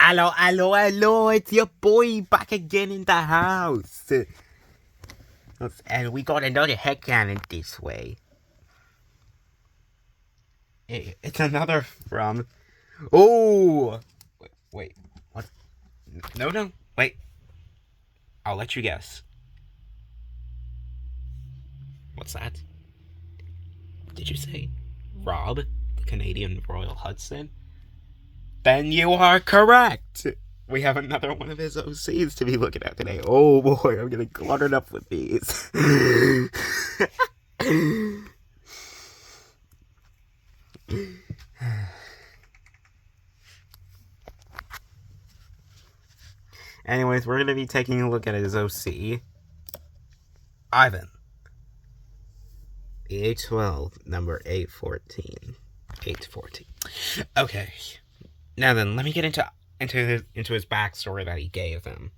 Hello, it's your boy back again in the house. And we got another headcannon this way. It's another from... Oh! Wait, what? No, wait. I'll let you guess. What's that? Did you say Rob, the Canadian Royal Hudson? Then you are correct! We have another one of his OCs to be looking at today. Oh boy, I'm getting cluttered up with these. Anyways, we're going to be taking a look at his OC. Ivan. The A12, number 814. 814. Okay. Now then, let me get into his backstory that he gave him.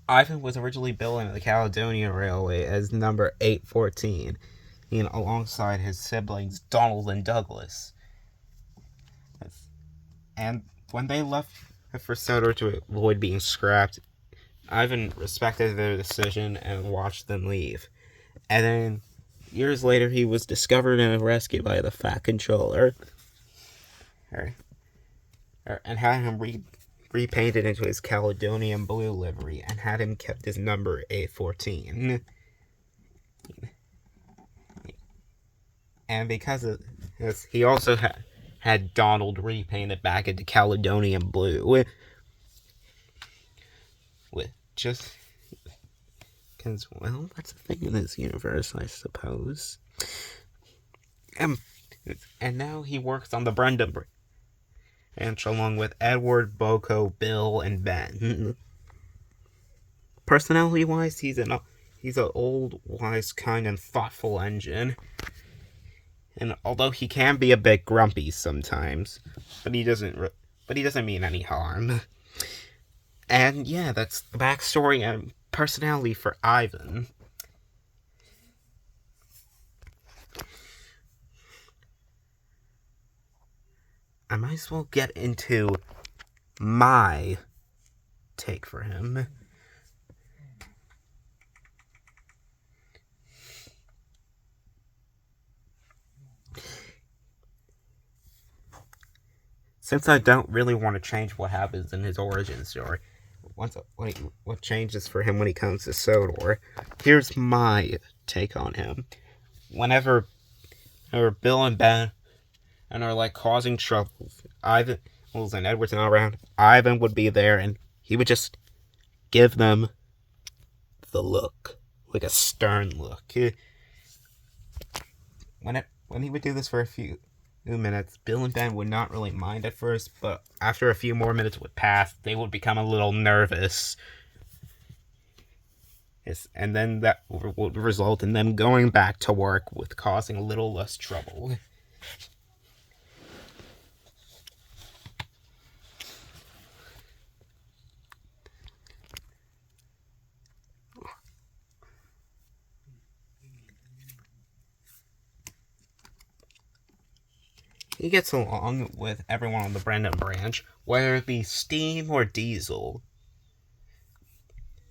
Ivan was originally built into the Caledonian Railway as number 814, alongside his siblings Donald and Douglas. And when they left for Sodor to avoid being scrapped, Ivan respected their decision and watched them leave. And then, years later, he was discovered and rescued by the Fat Controller. And had him repainted into his Caledonian blue livery, and had him kept his number 814. And because of this, he also had Donald repainted back into Caledonian blue. With just... because, well, that's the thing in this universe, I suppose. And now he works on the Brendan Branch along with Edward, Boko, Bill, and Ben. Personality-wise, he's an old, wise, kind, and thoughtful engine. And although he can be a bit grumpy sometimes, but he doesn't mean any harm. And yeah, that's the backstory and personality for Ivan. I might as well get into my take for him. Since I don't really want to change what happens in his origin story, what changes for him when he comes to Sodor, here's my take on him. Whenever Bill and Ben are causing troubles, Ivan and Edward's not around, Ivan would be there and he would just give them the look, like a stern look. When he would do this for a few minutes, Bill and Ben would not really mind at first, but after a few more minutes would pass, they would become a little nervous. Yes, and then that would result in them going back to work with causing a little less trouble. He gets along with everyone on the Brendan Branch, whether it be steam or diesel.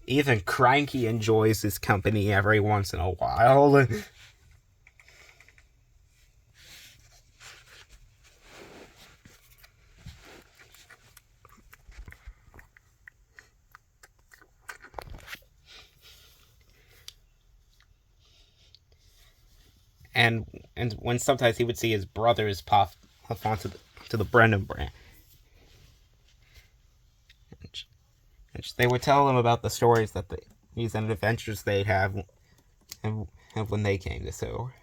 Even Cranky enjoys his company every once in a while. And when sometimes he would see his brothers pop onto the Brendan Branch, they would tell him about the stories that these adventures they'd have when they came to Sodor.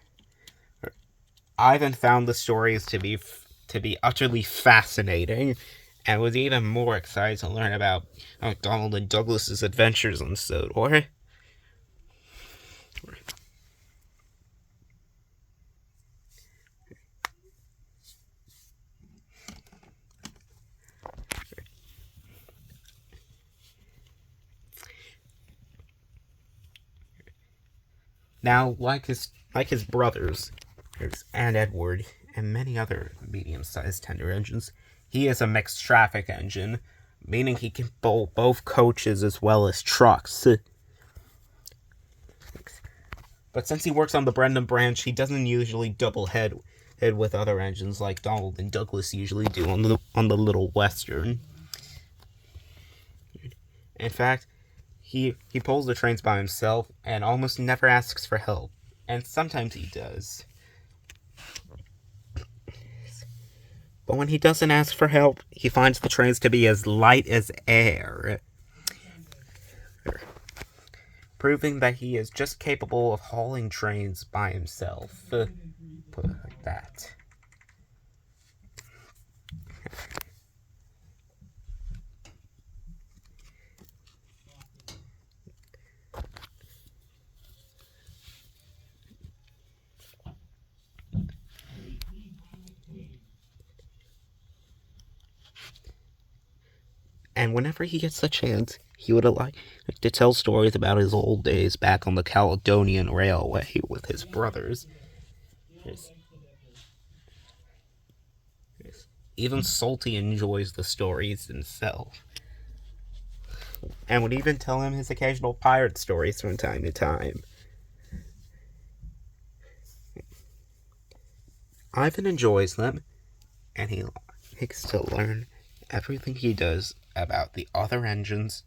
Ivan found the stories to be utterly fascinating, and was even more excited to learn about Donald and Douglas's adventures on Sodor. Now, like his brothers, and Edward and many other medium-sized tender engines. He is a mixed traffic engine, meaning he can pull both coaches as well as trucks. But since he works on the Brendan branch, he doesn't usually double head with other engines like Donald and Douglas usually do on the Little Western. In fact, he pulls the trains by himself and almost never asks for help. And sometimes he does. But when he doesn't ask for help, he finds the trains to be as light as air, proving that he is just capable of hauling trains by himself. Put it like that. And whenever he gets the chance, he would like to tell stories about his old days back on the Caledonian Railway with his brothers. Even Salty enjoys the stories himself, and would even tell him his occasional pirate stories from time to time. Ivan enjoys them, and he likes to learn everything he does about the other engines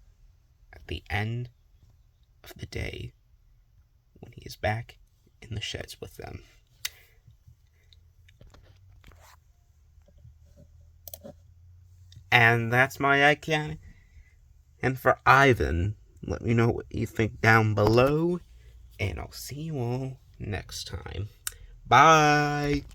at the end of the day when he is back in the sheds with them. And that's my headcanon. And for Ivan, let me know what you think down below, and I'll see you all next time. Bye!